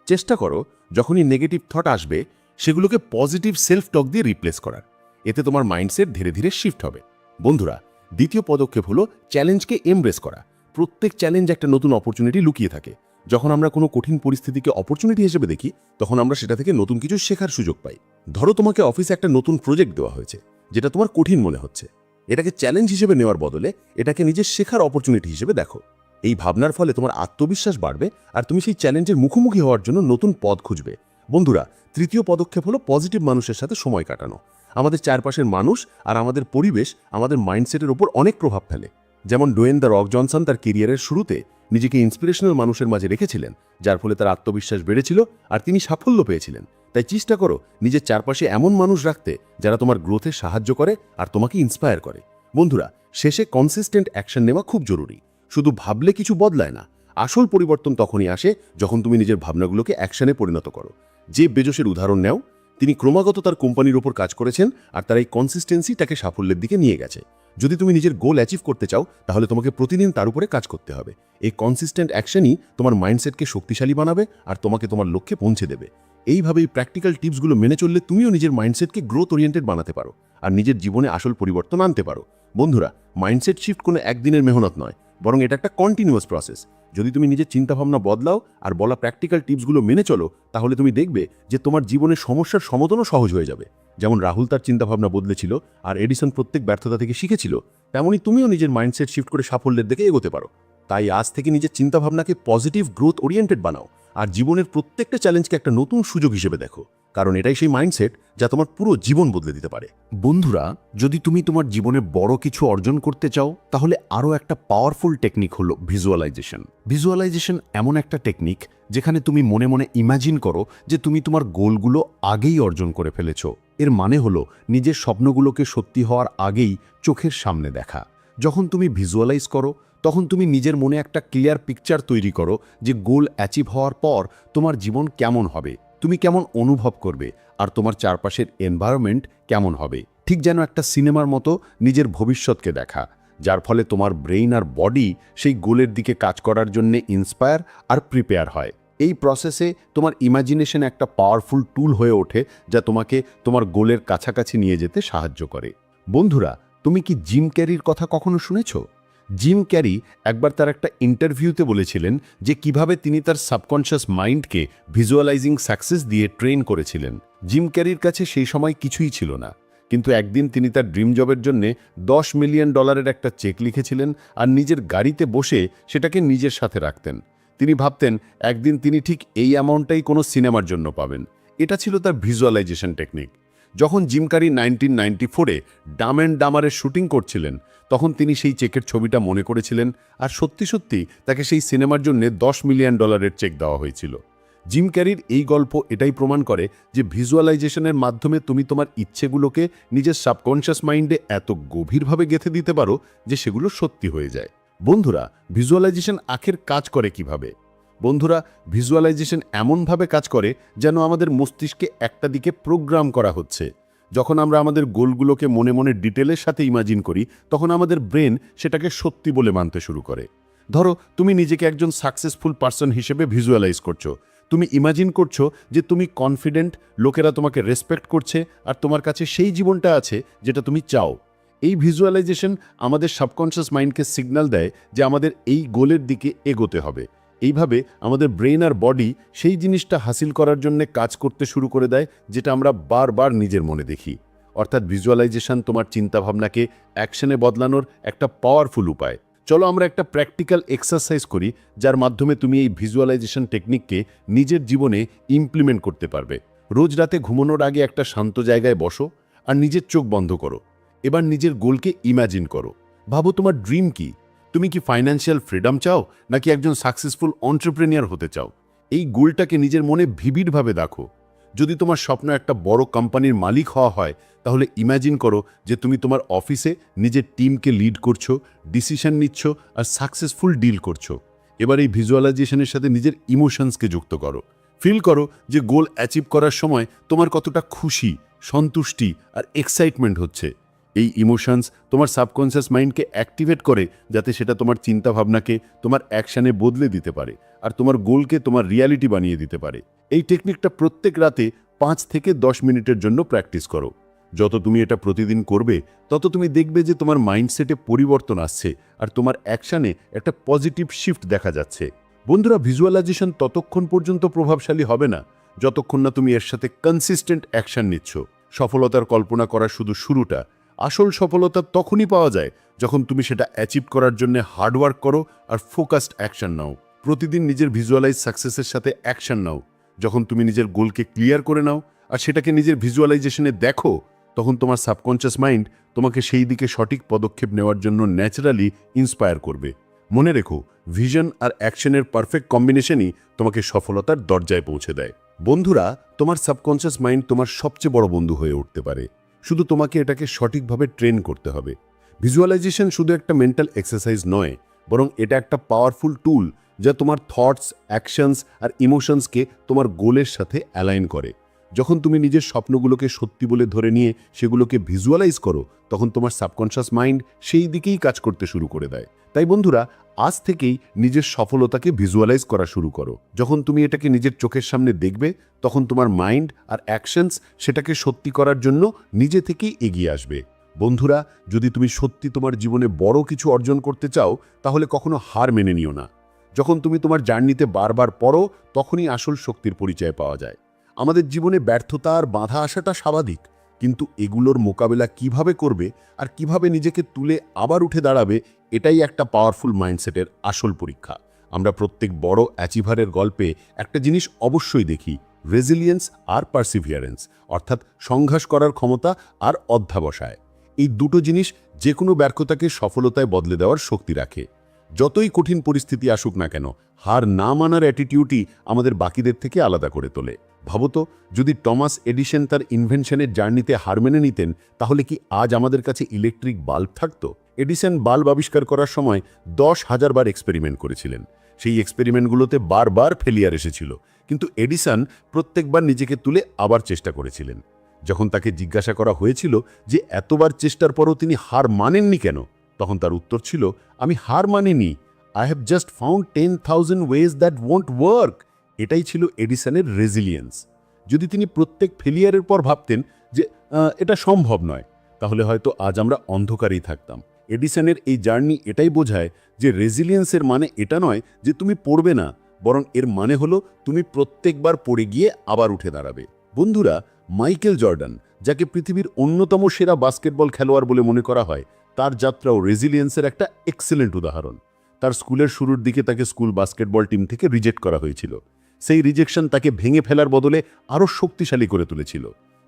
চেষ্টা করো যখনই নেগেটিভ থট আসবে সেগুলোকে পজিটিভ সেলফ টক দিয়ে রিপ্লেস করার। এতে তোমার মাইন্ডসেট ধীরে ধীরে শিফট হবে। বন্ধুরা, দ্বিতীয় পদক্ষেপ হলো চ্যালেঞ্জকে এমব্রেস করা। প্রত্যেক চ্যালেঞ্জ একটা নতুন অপরচুনিটি লুকিয়ে থাকে। যখন আমরা কোনো কঠিন পরিস্থিতিকে অপরচুনিটি হিসেবে দেখি, তখন আমরা সেটা থেকে নতুন কিছু শেখার সুযোগ পাই। ধরো তোমাকে অফিসে একটা নতুন প্রজেক্ট দেওয়া হয়েছে যেটা তোমার কঠিন মনে হচ্ছে। এটাকে চ্যালেঞ্জ হিসেবে নেওয়ার বদলে এটাকে নিজের শেখার অপরচুনিটি হিসেবে দেখো। এই ভাবনার ফলে তোমার আত্মবিশ্বাস বাড়বে আর তুমি সেই চ্যালেঞ্জের মুখোমুখি হওয়ার জন্য নতুন পথ খুঁজবে। বন্ধুরা, তৃতীয় পদক্ষেপ হলো পজিটিভ মানুষের সাথে সময় কাটানো। আমাদের চারপাশের মানুষ আর আমাদের পরিবেশ আমাদের মাইন্ডসেটের উপর অনেক প্রভাব ফেলে। যেমন ডোয়েন দ্য রক জনসন তার কেরিয়ারের শুরুতে নিজেকে ইন্সপিরেশনাল মানুষের মাঝে রেখেছিলেন, যার ফলে তার আত্মবিশ্বাস বেড়েছিল আর তিনি সাফল্য পেয়েছিলেন। তাই চেষ্টা করো নিজের চারপাশে এমন মানুষ রাখতে যারা তোমার গ্রোথে সাহায্য করে আর তোমাকে ইন্সপায়ার করে। বন্ধুরা, শেষে কনসিস্টেন্ট অ্যাকশন নেওয়া খুব জরুরি। শুধু ভাবলে কিছু বদলায় না। আসল পরিবর্তন তখনই আসে যখন তুমি নিজের ভাবনাগুলোকে অ্যাকশনে পরিণত করো। জেফ বেজোসের উদাহরণ নাও। তিনি ক্রমাগত তার কোম্পানির উপর কাজ করেছেন আর তার এই কনসিস্টেন্সি তাকে সাফল্যের দিকে নিয়ে গেছে। যদি তুমি নিজের গোল অ্যাচিভ করতে চাও, তাহলে তোমাকে প্রতিদিন তার উপরে কাজ করতে হবে। এই কনসিস্টেন্ট অ্যাকশনই তোমার মাইন্ডসেটকে শক্তিশালী বানাবে আর তোমাকে তোমার লক্ষ্যে পৌঁছে দেবে। এইভাবেই প্র্যাকটিক্যাল টিপসগুলো মেনে চললে তুমিও নিজের মাইন্ডসেটকে গ্রোথ ওরিয়েন্টেড বানাতে পারো আর নিজের জীবনে আসল পরিবর্তন আনতে পারো। বন্ধুরা, মাইন্ডসেট শিফট কোনো একদিনের মেহনত নয়, বরং এটা একটা কন্টিনিউয়াস প্রসেস। যদি তুমি নিজের চিন্তাভাবনা বদলাও আর বলা প্র্যাকটিক্যাল টিপসগুলো মেনে চলো, তাহলে তুমি দেখবে যে তোমার জীবনের সমস্যার সমাধানও সহজ হয়ে যাবে। যেমন রাহুল তার চিন্তাভাবনা বদলেছিল আর এডিসন প্রত্যেক ব্যর্থতা থেকে শিখেছিল, তেমনই তুমিও নিজের মাইন্ডসেট শিফট করে সাফল্যের দিকে এগোতে পারো। তাই আজ থেকে নিজের চিন্তাভাবনাকে পজিটিভ গ্রোথ ওরিয়েন্টেড বানাও আর জীবনের প্রত্যেকটা চ্যালেঞ্জকে একটা নতুন সুযোগ হিসেবে দেখো, কারণ এটাই সেই মাইন্ডসেট যা তোমার পুরো জীবন বদলে দিতে পারে। বন্ধুরা, যদি তুমি তোমার জীবনে বড় কিছু অর্জন করতে চাও, তাহলে আরও একটা পাওয়ারফুল টেকনিক হলো ভিজুয়ালাইজেশন। ভিজুয়ালাইজেশন এমন একটা টেকনিক যেখানে তুমি মনে মনে ইমাজিন করো যে তুমি তোমার গোলগুলো আগেই অর্জন করে ফেলেছ। এর মানে হলো নিজের স্বপ্নগুলোকে সত্যি হওয়ার আগেই চোখের সামনে দেখা। যখন তুমি ভিজুয়ালাইজ করো, তখন তুমি নিজের মনে একটা ক্লিয়ার পিকচার তৈরি করো যে গোল অ্যাচিভ হওয়ার পর তোমার জীবন কেমন হবে, তুমি কেমন অনুভব করবে আর তোমার চারপাশের এনভায়রনমেন্ট কেমন হবে। ঠিক যেন একটা সিনেমার মতো নিজের ভবিষ্যৎকে দেখা, যার ফলে তোমার ব্রেইন আর বডি সেই গোলের দিকে কাজ করার জন্য ইন্সপায়ার আর প্রিপেয়ার হয়। এই প্রসেসে তোমার ইমাজিনেশন একটা পাওয়ারফুল টুল হয়ে ওঠে যা তোমাকে তোমার গোলের কাছাকাছি নিয়ে যেতে সাহায্য করে। বন্ধুরা, তুমি কি জিম ক্যারির কথা কখনো শুনেছ? জিম ক্যারি একবার তার একটা ইন্টারভিউতে বলেছিলেন যে কিভাবে তিনি তার সাবকনশিয়াস মাইন্ডকে ভিজুয়ালাইজিং সাকসেস দিয়ে ট্রেন করেছিলেন। জিম ক্যারির কাছে সেই সময় কিছুই ছিল না, কিন্তু একদিন তিনি তার ড্রিম জবের জন্য $10 মিলিয়ন একটা চেক লিখেছিলেন আর নিজের গাড়িতে বসে সেটাকে নিজের সাথে রাখতেন। তিনি ভাবতেন একদিন তিনি ঠিক এই অ্যামাউন্টটাই কোনো সিনেমার জন্য পাবেন। এটা ছিল তার ভিজুয়ালাইজেশন টেকনিক। যখন gym carry 1994-এ Dam and ডামারের shooting করছিলেন, তখন তিনি সেই চেকের ছবিটা মনে করেছিলেন আর সত্যি সত্যি তাকে সেই সিনেমার জন্য $10 মিলিয়ন চেক দেওয়া হয়েছিল। জিম ক্যারির এই গল্প এটাই প্রমাণ করে যে ভিজুয়ালাইজেশনের মাধ্যমে তুমি তোমার ইচ্ছেগুলোকে নিজের সাবকনশিয়াস মাইন্ডে এত গভীরভাবে গেঁথে দিতে পারো যে সেগুলো সত্যি হয়ে যায়। বন্ধুরা, ভিজুয়ালাইজেশন আখের কাজ করে কিভাবে? বন্ধুরা, ভিজুয়ালাইজেশন এমনভাবে কাজ করে যেন আমাদের মস্তিষ্কে একটা দিকে প্রোগ্রাম করা হচ্ছে। যখন আমরা আমাদের গোলগুলোকে মনে মনে ডিটেলের সাথে ইমাজিন করি, তখন আমাদের ব্রেন সেটাকে সত্যি বলে মানতে শুরু করে। ধরো, তুমি নিজেকে একজন সাকসেসফুল পার্সন হিসেবে ভিজুয়ালাইজ করছো। তুমি ইমাজিন করছো যে তুমি কনফিডেন্ট, লোকেরা তোমাকে রেসপেক্ট করছে আর তোমার কাছে সেই জীবনটা আছে যেটা তুমি চাও। এই ভিজুয়ালাইজেশন আমাদের সাবকনশিয়াস মাইন্ডকে সিগন্যাল দেয় যে আমাদের এই গোলের দিকে এগোতে হবে। এইভাবে আমাদের ব্রেন আর বডি সেই জিনিসটা হাসিল করার জন্য কাজ করতে শুরু করে দেয়, যেটা আমরা বারবার নিজের মনে দেখি। অর্থাৎ ভিজুয়ালাইজেশন তোমার চিন্তাভাবনাকে অ্যাকশনে বদলানোর একটা পাওয়ারফুল উপায়। চলো আমরা একটা প্র্যাকটিক্যাল এক্সারসাইজ করি, যার মাধ্যমে তুমি এই ভিজুয়ালাইজেশন টেকনিককে নিজের জীবনে ইমপ্লিমেন্ট করতে পারবে। রোজ রাতে ঘুমানোর আগে একটা শান্ত জায়গায় বসো আর নিজের চোখ বন্ধ করো। এবার নিজের গোলকে ইমাজিন করো। ভাবো তোমার ড্রিম কি? তুমি কি ফাইন্যান্সিয়াল ফ্রিডম চাও, নাকি একজন সাকসেসফুল এন্টারপ্রেনিয়র হতে চাও? এই গোলটাকে নিজের মনে ভিভিডভাবে দেখো। যদি তোমার স্বপ্ন একটা বড় কোম্পানির মালিক হওয়া হয়, তাহলে ইমাজিন করো যে তুমি তোমার অফিসে নিজের টিমকে লিড করছো, ডিসিশন নিচ্ছ আর সাকসেসফুল ডিল করছো। এবার এই ভিজুয়ালাইজেশনের সাথে নিজের ইমোশনসকে যুক্ত করো। ফিল করো যে গোল অ্যাচিভ করার সময় তোমার কতটা খুশি, সন্তুষ্টি আর এক্সাইটমেন্ট হচ্ছে। এই ইমোশনস তোমার সাবকনসিয়াস মাইন্ডকে অ্যাক্টিভেট করে, যাতে সেটা তোমার চিন্তাভাবনাকে তোমার অ্যাকশানে বদলে দিতে পারে আর তোমার গোলকে তোমার রিয়ালিটি বানিয়ে দিতে পারে। এই টেকনিকটা প্রত্যেক রাতে 5 থেকে 10 মিনিটের জন্য প্র্যাকটিস করো। যত তুমি এটা প্রতিদিন করবে, তত তুমি দেখবে যে তোমার মাইন্ডসেটে পরিবর্তন আসছে আর তোমার অ্যাকশানে একটা পজিটিভ শিফট দেখা যাচ্ছে। বন্ধুরা, ভিজুয়ালাইজেশন ততক্ষণ পর্যন্ত প্রভাবশালী হবে না যতক্ষণ না তুমি এর সাথে কনসিস্টেন্ট অ্যাকশন নিচ্ছ। সফলতার কল্পনা করা শুধু শুরুটা। আসল সফলতা তখনই পাওয়া যায় যখন তুমি সেটা অ্যাচিভ করার জন্য হার্ডওয়ার্ক করো আর ফোকাসড অ্যাকশন নাও। প্রতিদিন নিজের ভিজুয়ালাইজ সাকসেসের সাথে অ্যাকশন নাও। যখন তুমি নিজের গোলকে ক্লিয়ার করে নাও আর সেটাকে নিজের ভিজুয়ালাইজেশনে দেখো, তখন তোমার সাবকনশিয়াস মাইন্ড তোমাকে সেই দিকে সঠিক পদক্ষেপ নেওয়ার জন্য ন্যাচারালি ইন্সপায়ার করবে। মনে রেখো, ভিশন আর অ্যাকশনের পারফেক্ট কম্বিনেশনই তোমাকে সফলতার দরজায় পৌঁছে দেয়। বন্ধুরা, তোমার সাবকনশিয়াস মাইন্ড তোমার সবচেয়ে বড় বন্ধু হয়ে উঠতে পারে। শুধু তোমাকে এটাকে সঠিকভাবে ট্রেন করতে হবে। ভিজুয়ালাইজেশন শুধু একটা মেন্টাল এক্সারসাইজ নয়, বরং এটা একটা পাওয়ারফুল টুল যা তোমার থটস, অ্যাকশনস আর ইমোশনসকে তোমার গোলের সাথে অ্যালাইন করে। যখন তুমি নিজের স্বপ্নগুলোকে সত্যি বলে ধরে নিয়ে সেগুলোকে ভিজুয়ালাইজ করো, তখন তোমার সাবকনশিয়াস মাইন্ড সেই দিকেই কাজ করতে শুরু করে দেয়। তাই বন্ধুরা, আজ থেকেই নিজের সফলতাকে ভিজুয়ালাইজ করা শুরু করো। যখন তুমি এটাকে নিজের চোখের সামনে দেখবে, তখন তোমার মাইন্ড আর অ্যাকশনস সেটাকে সত্যি করার জন্য নিজে থেকেই এগিয়ে আসবে। বন্ধুরা, যদি তুমি সত্যি তোমার জীবনে বড় কিছু অর্জন করতে চাও, তাহলে কখনো হার মেনে নিও না। যখন তুমি তোমার জার্নিতে বারবার পড়ো, তখনই আসল শক্তির পরিচয় পাওয়া যায়। আমাদের জীবনে ব্যর্থতা আর বাধা আসাটা স্বাভাবিক, কিন্তু এগুলোর মোকাবেলা কিভাবে করবে আর কিভাবে নিজেকে তুলে আবার উঠে দাঁড়াবে, এটাই একটা পাওয়ারফুল মাইন্ডসেটের আসল পরীক্ষা। আমরা প্রত্যেক বড় অ্যাচিভারের গল্পে একটা জিনিস অবশ্যই দেখি, রেজিলিয়েন্স আর পারসিভিয়ারেন্স, অর্থাৎ সংঘাস করার ক্ষমতা আর অধ্যাবসায়। এই দুটো জিনিস যে কোনো ব্যর্থতাকে সফলতায় বদলে দেওয়ার শক্তি রাখে। যতই কঠিন পরিস্থিতি আসুক না কেন, হার না মানার অ্যাটিটিউডই আমাদের বাকিদের থেকে আলাদা করে তোলে। ভাবতো, যদি টমাস এডিসন তার ইনভেনশনের জার্নিতে হার মেনে নিতেন, তাহলে কি আজ আমাদের কাছে ইলেকট্রিক বাল্ব থাকতো? এডিসন বাল্ব আবিষ্কার করার সময় 10,000 বার এক্সপেরিমেন্ট করেছিলেন। সেই এক্সপেরিমেন্টগুলোতে বারবার ফেলিয়ার এসেছিল, কিন্তু এডিসন প্রত্যেকবার নিজেকে তুলে আবার চেষ্টা করেছিলেন। যখন তাকে জিজ্ঞাসা করা হয়েছিল যে এতবার চেষ্টার পরও তিনি হার মানেননি কেন, তখন তার উত্তর ছিল, আমি হার মানিনি, I have just found 10,000 ways that won't work. এটাই ছিল এডিসনের রেজিলিয়েন্স। যদি তিনি প্রত্যেক ফেলিয়ারের পর ভাবতেন যে এটা সম্ভব নয়, তাহলে হয়তো আজ আমরা অন্ধকারেই থাকতাম। এডিসনের এই জার্নি এটাই বোঝায় যে রেজিলিয়েন্সের মানে এটা নয় যে তুমি পড়বে না, বরং এর মানে হলো তুমি প্রত্যেকবার পড়ে গিয়ে আবার উঠে দাঁড়াবে। বন্ধুরা, মাইকেল জর্ডান, যাকে পৃথিবীর অন্যতম সেরা বাস্কেটবল খেলোয়াড় বলে মনে করা হয়, তার যাত্রাও রেজিলিয়েন্সের একটা এক্সেলেন্ট উদাহরণ। তার স্কুলের শুরুর দিকে তাকে স্কুল বাস্কেটবল টিম থেকে রিজেক্ট করা হয়েছিল। সেই রিজেকশন তাকে ভেঙে ফেলার বদলে আরও শক্তিশালী করে তুলেছিল।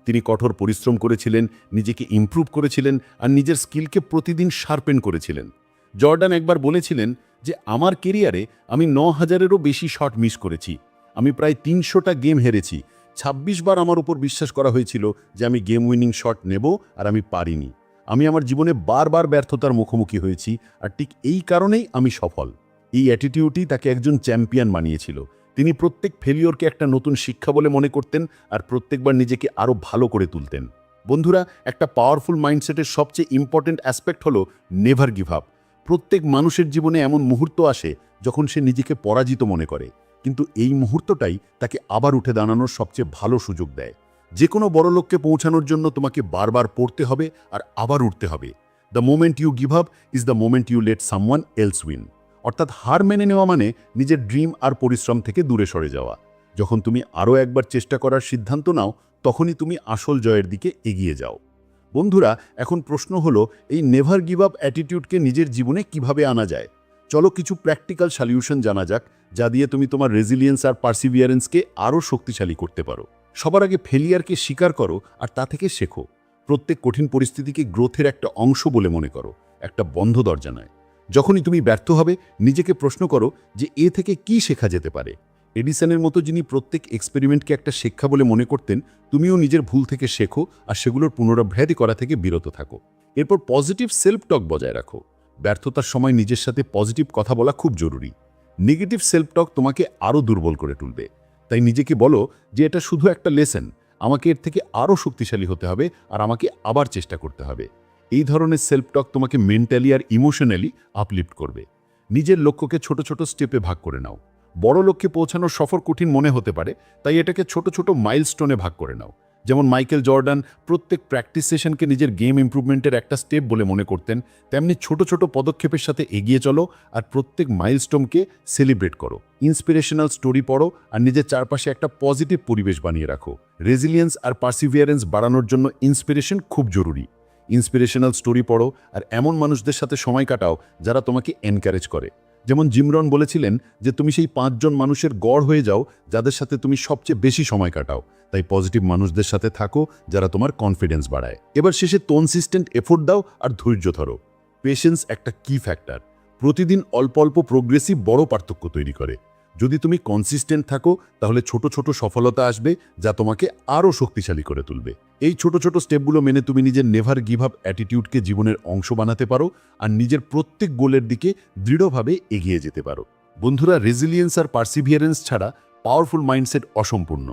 তিনি কঠোর পরিশ্রম করেছিলেন, নিজেকে ইমপ্রুভ করেছিলেন আর নিজের স্কিলকে প্রতিদিন শার্পেন করেছিলেন। জর্ডান একবার বলেছিলেন যে আমার কেরিয়ারে আমি 9,000-এরও বেশি শট মিস করেছি, আমি প্রায় 300টা গেম হেরেছি, 26 বার আমার উপর বিশ্বাস করা হয়েছিল যে আমি গেম উইনিং শট নেব আর আমি পারিনি। আমি আমার জীবনে বারবার ব্যর্থতার মুখোমুখি হয়েছি, আর ঠিক এই কারণেই আমি সফল। এই অ্যাটিটিউডই তাকে একজন চ্যাম্পিয়ন বানিয়েছিল। তিনি প্রত্যেক ফেলিওরকে একটা নতুন শিক্ষা বলে মনে করতেন আর প্রত্যেকবার নিজেকে আরও ভালো করে তুলতেন। বন্ধুরা, একটা পাওয়ারফুল মাইন্ডসেটের সবচেয়ে ইম্পর্টেন্ট অ্যাসপেক্ট হলো নেভার গিভ আপ। প্রত্যেক মানুষের জীবনে এমন মুহূর্ত আসে যখন সে নিজেকে পরাজিত মনে করে, কিন্তু এই মুহূর্তটাই তাকে আবার উঠে দাঁড়ানোর সবচেয়ে ভালো সুযোগ দেয়। যে কোনো বড় লক্ষ্যে পৌঁছানোর জন্য তোমাকে বারবার পড়তে হবে আর আবার উঠতে হবে। The moment you give up is the moment you let someone else win. অর্থাৎ হার মেনে নেওয়া মানে নিজের ড্রিম আর পরিশ্রম থেকে দূরে সরে যাওয়া। যখন তুমি আরও একবার চেষ্টা করার সিদ্ধান্ত নাও, তখনই তুমি আসল জয়ের দিকে এগিয়ে যাও। বন্ধুরা, এখন প্রশ্ন হলো, এই নেভার গিভ আপ অ্যাটিটিউডকে নিজের জীবনে কিভাবে আনা যায়? চলো কিছু প্র্যাকটিক্যাল সলিউশন জানা যাক, যা দিয়ে তুমি তোমার রেজিলিয়েন্স আর পার্সিভিয়ারেন্সকে আরও শক্তিশালী করতে পারো। সবার আগে ফেলিয়ারকে স্বীকার করো আর তা থেকে শেখো। প্রত্যেক কঠিন পরিস্থিতিকে গ্রোথের একটা অংশ বলে মনে করো, একটা বন্ধ দরজা নয়। যখনই তুমি ব্যর্থ হবে, নিজেকে প্রশ্ন করো যে এ থেকে কি শেখা যেতে পারে। এডিসনের মতো যিনি প্রত্যেক এক্সপেরিমেন্টকে একটা শিক্ষা বলে মনে করতেন, তুমিও নিজের ভুল থেকে শেখো আর সেগুলোর পুনরাবৃত্তি করা থেকে বিরত থাকো। এরপর পজিটিভ সেলফ টক বজায় রাখো। ব্যর্থতার সময় নিজের সাথে পজিটিভ কথা বলা খুব জরুরি। নেগেটিভ সেলফ টক তোমাকে আরও দুর্বল করে তুলবে। তাই নিজেকে বলো যে এটা শুধু একটা লেসন, আমাকে এর থেকে আরও শক্তিশালী হতে হবে আর আমাকে আবার চেষ্টা করতে হবে। এই ধরনের সেলফ টক তোমাকে মেন্টালি আর ইমোশনালি আপলিফট করবে। নিজের লক্ষ্যকে ছোট ছোট স্টেপে ভাগ করে নাও। বড় লক্ষ্যে পৌঁছানোর সফর কঠিন মনে হতে পারে, তাই এটাকে ছোট ছোট মাইলস্টোনে ভাগ করে নাও। যেমন মাইকেল জর্ডান প্রত্যেক প্র্যাকটিস সেশনকে নিজের গেম ইমপ্রুভমেন্টের একটা স্টেপ বলে মনে করতেন, তেমনি ছোট ছোট পদক্ষেপের সাথে এগিয়ে চলো আর প্রত্যেক মাইলস্টোনকে সেলিব্রেট করো। ইন্সপিরেশনাল স্টোরি পড়ো আর নিজের চারপাশে একটা পজিটিভ পরিবেশ বানিয়ে রাখো। রেজিলিয়েন্স আর পার্সিভিয়ারেন্স বাড়ানোর জন্য ইন্সপিরেশন খুব জরুরি। ইন্সপিরেশনাল স্টোরি পড়ো আর এমন মানুষদের সাথে সময় কাটাও যারা তোমাকে এনকারেজ করে। যেমন জিম রন বলেছিলেন যে তুমি সেই 5 জন মানুষের গড় হয়ে যাও যাদের সাথে তুমি সবচেয়ে বেশি সময় কাটাও। তাই পজিটিভ মানুষদের সাথে থাকো যারা তোমার কনফিডেন্স বাড়ায়। এবার শেষে কনসিস্টেন্ট এফোর্ট দাও আর ধৈর্য ধরো। পেশেন্স একটা কি ফ্যাক্টর। প্রতিদিন অল্প অল্প প্রোগ্রেসিভ বড় পার্থক্য তৈরি করে। যদি তুমি কনসিস্টেন্ট থাকো, তাহলে ছোট ছোট সফলতা আসবে যা তোমাকে আরও শক্তিশালী করে তুলবে। এই ছোট ছোট স্টেপগুলো মেনে তুমি নিজের নেভার গিভ আপ অ্যাটিটিউডকে জীবনের অংশ বানাতে পারো আর নিজের প্রত্যেক গোলের দিকে দৃঢ়ভাবে এগিয়ে যেতে পারো। বন্ধুরা, রেজিলিয়েন্স আর পার্সিভিয়ারেন্স ছাড়া পাওয়ারফুল মাইন্ডসেট অসম্পূর্ণ।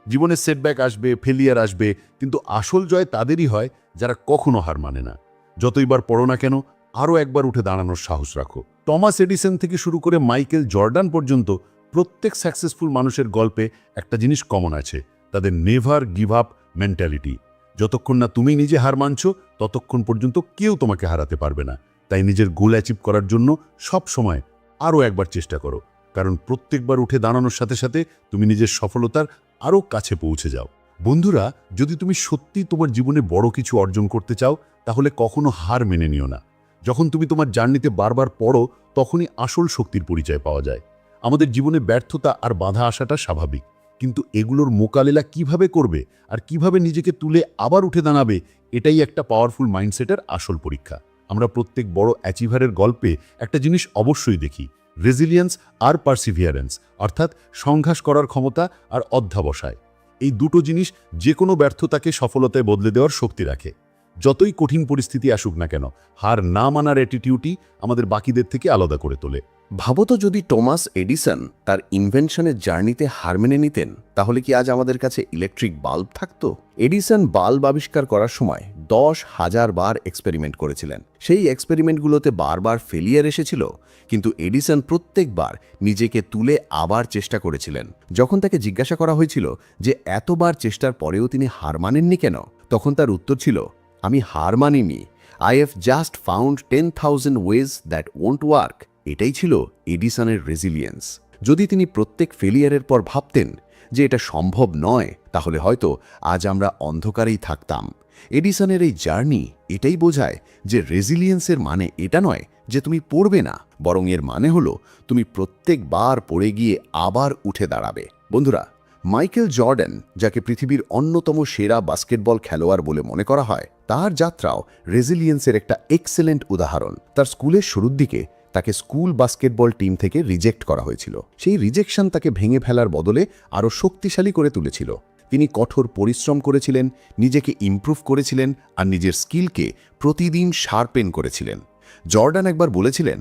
জীবনে সেটব্যাক আসবে, ফেলিয়ার আসবে, কিন্তু আসল জয় তাদেরই হয় যারা কখনো হার মানে না। যতইবার পড়ো না কেন, আরও একবার উঠে দাঁড়ানোর সাহস রাখো। টমাস এডিসন থেকে শুরু করে মাইকেল জর্ডান পর্যন্ত প্রত্যেক সাকসেসফুল মানুষের গল্পে একটা জিনিস কমন আছে, তাদের নেভার গিভ আপ মেন্টালিটি। যতক্ষণ না তুমি নিজে হার মানছো, ততক্ষণ পর্যন্ত কেউ তোমাকে হারাতে পারবে না। তাই নিজের গোল অ্যাচিভ করার জন্য সব সময় আরও একবার চেষ্টা করো, কারণ প্রত্যেকবার উঠে দাঁড়ানোর সাথে সাথে তুমি নিজের সফলতার আরও কাছে পৌঁছে যাও। বন্ধুরা, যদি তুমি সত্যি তোমার জীবনে বড় কিছু অর্জন করতে চাও, তাহলে কখনো হার মেনে নিও না। যখন তুমি তোমার জার্নিতে বারবার পড়ো, তখনই আসল শক্তির পরিচয় পাওয়া যায়। আমাদের জীবনে ব্যর্থতা আর বাধা আসাটা স্বাভাবিক, কিন্তু এগুলোর মোকাবেলা কিভাবে করবে আর কিভাবে নিজেকে তুলে আবার উঠে দাঁড়াবে, এটাই একটা পাওয়ারফুল মাইন্ডসেটের আসল পরীক্ষা। আমরা প্রত্যেক বড় অ্যাচিভারের গল্পে একটা জিনিস অবশ্যই দেখি, রেজিলিয়েন্স আর পার্সিভিয়ারেন্স, অর্থাৎ সংঘাস করার ক্ষমতা আর অধ্যাবসায়। এই দুটো জিনিস যে কোনো ব্যর্থতাকে সফলতায় বদলে দেওয়ার শক্তি রাখে। যতই কঠিন পরিস্থিতি আসুক না কেন, হার না মানার অ্যাটিটিউডই আমাদের বাকিদের থেকে আলাদা করে তোলে। ভাবো তো, যদি টমাস এডিসন তার ইনভেনশনের জার্নিতে হার মেনে নিতেন, তাহলে কি আজ আমাদের কাছে ইলেকট্রিক বাল্ব থাকতো? এডিসন বাল্ব আবিষ্কার করার সময় 10,000 বার এক্সপেরিমেন্ট করেছিলেন। সেই এক্সপেরিমেন্টগুলোতে বারবার ফেলিয়ার এসেছিল, কিন্তু এডিসন প্রত্যেকবার নিজেকে তুলে আবার চেষ্টা করেছিলেন। যখন তাকে জিজ্ঞাসা করা হয়েছিল যে এতবার চেষ্টার পরেও তিনি হার মানেননি কেন, তখন তার উত্তর ছিল, আমি হার মানিনি, I have just found 10,000 ways that won't work. এটাই ছিল এডিসনের রেজিলিয়েন্স। যদি তিনি প্রত্যেক ফেলিয়ারের পর ভাবতেন যে এটা সম্ভব নয়, তাহলে হয়তো আজ আমরা অন্ধকারেই থাকতাম। এডিসনের এই জার্নি এটাই বোঝায় যে রেজিলিয়েন্সের মানে এটা নয় যে তুমি পড়বে না, বরং এর মানে হলো তুমি প্রত্যেকবার পড়ে গিয়ে আবার উঠে দাঁড়াবে। বন্ধুরা, মাইকেল জর্ডান, যাকে পৃথিবীর অন্যতম সেরা বাস্কেটবল খেলোয়াড় বলে মনে করা হয়, তার যাত্রাও রেজিলিয়েন্সের একটা এক্সেলেন্ট উদাহরণ। তার স্কুলের শুরুর দিকে তাকে স্কুল বাস্কেটবল টিম থেকে রিজেক্ট করা হয়েছিল। সেই রিজেকশন তাকে ভেঙে ফেলার বদলে আরও শক্তিশালী করে তুলেছিল। তিনি কঠোর পরিশ্রম করেছিলেন, নিজেকে ইমপ্রুভ করেছিলেন আর নিজের স্কিলকে প্রতিদিন শার্পেন করেছিলেন। জর্ডান একবার বলেছিলেন,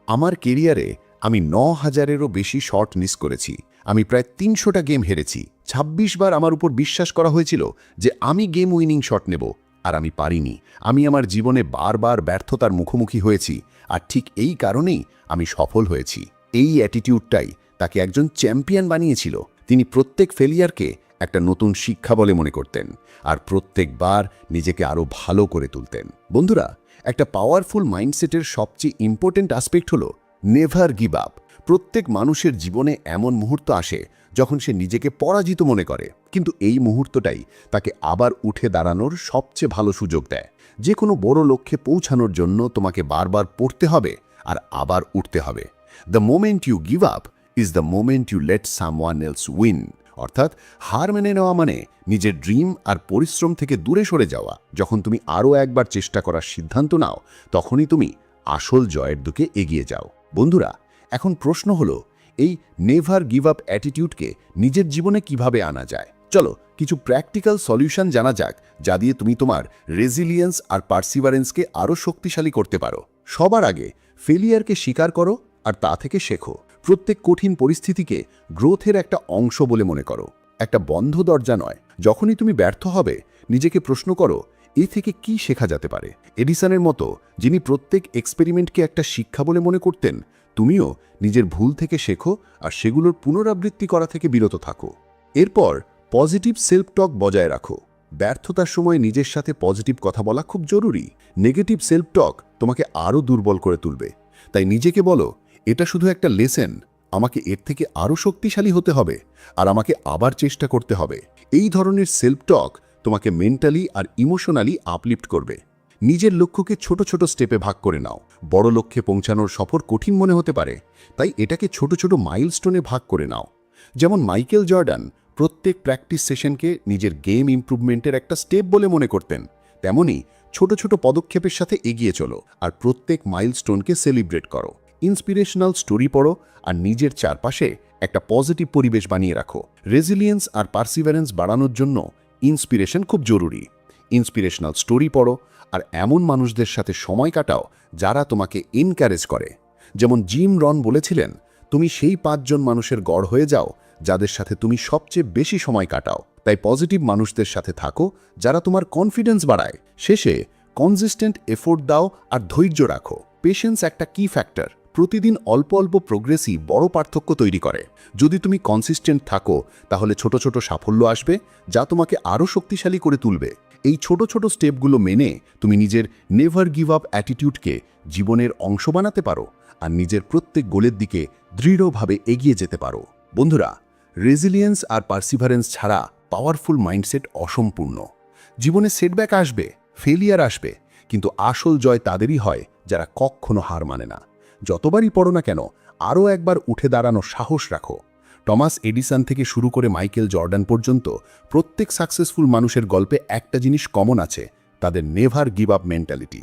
আমার কেরিয়ারে আমি 9,000-এরও বেশি শট মিস করেছি। আমি প্রায় 300টা গেম হেরেছি। 26 বার আমার উপর বিশ্বাস করা হয়েছিল যে আমি গেম উইনিং শট নেব, আর আমি পারিনি। আমি আমার জীবনে বারবার ব্যর্থতার মুখোমুখি হয়েছি, আর ঠিক এই কারণেই আমি সফল হয়েছি। এই অ্যাটিটিউডটাই তাকে একজন চ্যাম্পিয়ন বানিয়েছিল। তিনি প্রত্যেক ফেলিয়ারকে একটা নতুন শিক্ষা বলে মনে করতেন আর প্রত্যেকবার নিজেকে আরও ভালো করে তুলতেন। বন্ধুরা, একটা পাওয়ারফুল মাইন্ডসেটের সবচেয়ে ইম্পর্টেন্ট অ্যাসপেক্ট হলো নেভার গিভ আপ। প্রত্যেক মানুষের জীবনে এমন মুহূর্ত আসে যখন সে নিজেকে পরাজিত মনে করে, কিন্তু এই মুহূর্তটাই তাকে আবার উঠে দাঁড়ানোর সবচেয়ে ভালো সুযোগ দেয়। যে কোনো বড় লক্ষ্যে পৌঁছানোর জন্য তোমাকে বারবার পড়তে হবে আর আবার উঠতে হবে। The moment you give up is the moment you let someone else win. অর্থাৎ হার মেনে নেওয়া মানে নিজের ড্রিম আর পরিশ্রম থেকে দূরে সরে যাওয়া। যখন তুমি আরও একবার চেষ্টা করার সিদ্ধান্ত নাও, তখনই তুমি আসল জয়ের দিকে এগিয়ে যাও। বন্ধুরা, এখন প্রশ্ন হলো, এই নেভার গিভ আপ অ্যাটিটিউডকে নিজের জীবনে কিভাবে আনা যায়? চলো কিছু প্র্যাকটিক্যাল সলিউশন জানা যাক, যা দিয়ে তুমি তোমার রেজিলিয়েন্স আর পার্সিভারেন্সকে আরও শক্তিশালী করতে পারো। সবার আগে ফেলিয়ারকে স্বীকার করো আর তা থেকে শেখো। প্রত্যেক কঠিন পরিস্থিতিকে গ্রোথের একটা অংশ বলে মনে করো, একটা বন্ধ দরজা নয়। যখনই তুমি ব্যর্থ হবে, নিজেকে প্রশ্ন করো, এ থেকে কি শেখা যেতে পারে? এডিসনের মতো, যিনি প্রত্যেক এক্সপেরিমেন্টকে একটা শিক্ষা বলে মনে করতেন, তুমিও নিজের ভুল থেকে শেখো আর সেগুলোর পুনরাবৃত্তি করা থেকে বিরত থাকো। এরপর পজিটিভ সেলফ টক বজায় রাখো। ব্যর্থতার সময় নিজের সাথে পজিটিভ কথা বলা খুব জরুরি। নেগেটিভ সেলফ টক তোমাকে আরও দুর্বল করে তুলবে। তাই নিজেকে বলো, এটা শুধু একটা লেসেন, আমাকে এর থেকে আরও শক্তিশালী হতে হবে আর আমাকে আবার চেষ্টা করতে হবে। এই ধরনের সেলফ টক তোমাকে মেন্টালি আর ইমোশনালি আপলিফট করবে। নিজের লক্ষ্যকে ছোট ছোট স্টেপে ভাগ করে নাও। বড় লক্ষ্যে পৌঁছানোর সফর কঠিন মনে হতে পারে, তাই এটাকে ছোট ছোট মাইলস্টোনে ভাগ করে নাও। যেমন মাইকেল জর্ডান প্রত্যেক প্র্যাকটিস সেশনকে নিজের গেম ইমপ্রুভমেন্টের একটা স্টেপ বলে মনে করতেন, তেমনি ছোট ছোট পদক্ষেপের সাথে এগিয়ে চলো আর প্রত্যেক মাইলস্টোনকে সেলিব্রেট করো। ইন্সপিরেশনাল স্টোরি পড়ো আর নিজের চারপাশে একটা পজিটিভ পরিবেশ বানিয়ে রাখো। রেজিলিয়েন্স আর পার্সিভারেন্স বাড়ানোর জন্য ইন্সপিরেশন খুব জরুরি। ইন্সপিরেশনাল স্টোরি পড়ো আর এমন মানুষদের সাথে সময় কাটাও যারা তোমাকে এনকারেজ করে। যেমন জিম রন বলেছিলেন, তুমি সেই 5 জন মানুষের গড় হয়ে যাও যাদের সাথে তুমি সবচেয়ে বেশি সময় কাটাও। তাই পজিটিভ মানুষদের সাথে থাকো যারা তোমার কনফিডেন্স বাড়ায়। শেষে কনসিস্টেন্ট এফোর্ট দাও আর ধৈর্য রাখো। পেশেন্স একটা কি ফ্যাক্টর। প্রতিদিন অল্প অল্প প্রোগ্রেসই বড় পার্থক্য তৈরি করে। যদি তুমি কনসিস্টেন্ট থাকো, তাহলে ছোট ছোট সাফল্য আসবে যা তোমাকে আরও শক্তিশালী করে তুলবে। এই ছোট ছোট স্টেপগুলো মেনে তুমি নিজের নেভার গিভ আপ অ্যাটিটিউডকে জীবনের অংশ বানাতে পারো আর নিজের প্রত্যেক গোলের দিকে দৃঢ়ভাবে এগিয়ে যেতে পারো। বন্ধুরা, রেজিলিয়েন্স আর পার্সিভারেন্স ছাড়া পাওয়ারফুল মাইন্ডসেট অসম্পূর্ণ। জীবনে সেটব্যাক আসবে, ফেলিয়ার আসবে, কিন্তু আসল জয় তাদেরই হয় যারা কখনো হার মানে না। যতবারই পড়ো না কেন, আরও একবার উঠে দাঁড়ানোর সাহস রাখো। টমাস এডিসন থেকে শুরু করে মাইকেল জর্ডান পর্যন্ত প্রত্যেক সাকসেসফুল মানুষের গল্পে একটা জিনিস কমন আছে, তাদের নেভার গিভ আপ মেন্টালিটি।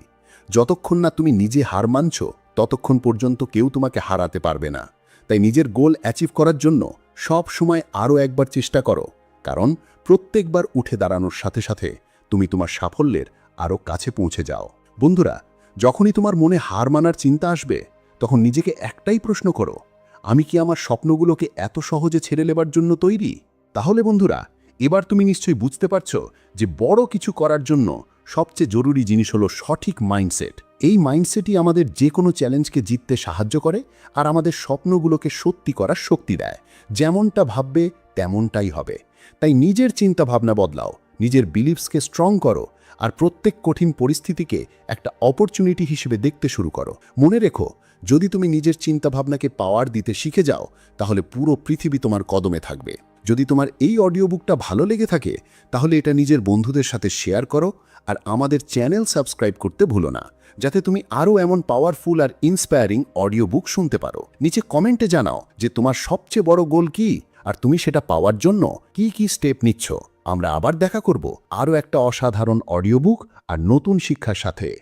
যতক্ষণ না তুমি নিজে হার মানছ, ততক্ষণ পর্যন্ত কেউ তোমাকে হারাতে পারবে না। তাই নিজের গোল অ্যাচিভ করার জন্য সব সময় আরও একবার চেষ্টা করো, কারণ প্রত্যেকবার উঠে দাঁড়ানোর সাথে সাথে তুমি তোমার সাফল্যের আরও কাছে পৌঁছে যাও। বন্ধুরা, যখনই তোমার মনে হার মানার চিন্তা আসবে, তখন নিজেকে একটাই প্রশ্ন করো, আমি কি আমার স্বপ্নগুলোকে এত সহজে ছেড়ে নেবার জন্য তৈরি? তাহলে বন্ধুরা, এবার তুমি নিশ্চয়ই বুঝতে পারছো যে বড় কিছু করার জন্য সবচেয়ে জরুরি জিনিস হলো সঠিক মাইন্ডসেট। এই মাইন্ডসেটই আমাদের যে কোনো চ্যালেঞ্জকে জিততে সাহায্য করে আর আমাদের স্বপ্নগুলোকে সত্যি করার শক্তি দেয়। যেমনটা ভাববে তেমনটাই হবে। তাই নিজের চিন্তা ভাবনা বদলাও, নিজের বিলিভসকে স্ট্রং করো আর প্রত্যেক কঠিন পরিস্থিতিকে একটা অপরচুনিটি হিসেবে দেখতে শুরু করো। মনে রেখো, যদি তুমি নিজের চিন্তাভাবনাকে পাওয়ার দিতে শিখে যাও, তাহলে পুরো পৃথিবী তোমার কদমে থাকবে। যদি তোমার এই অডিও বুকটা ভালো লেগে থাকে, তাহলে এটা নিজের বন্ধুদের সাথে শেয়ার করো আর আমাদের চ্যানেল সাবস্ক্রাইব করতে ভুলো না, যাতে তুমি আরও এমন পাওয়ারফুল আর ইন্সপায়ারিং অডিও বুক শুনতে পারো। নিচে কমেন্টে জানাও যে তোমার সবচেয়ে বড় গোল কি আর তুমি সেটা পাওয়ার জন্য কি কি স্টেপ নিচ্ছ। আমরা আবার দেখা করব আরও একটা অসাধারণ অডিও বুক আর নতুন শিক্ষার সাথে।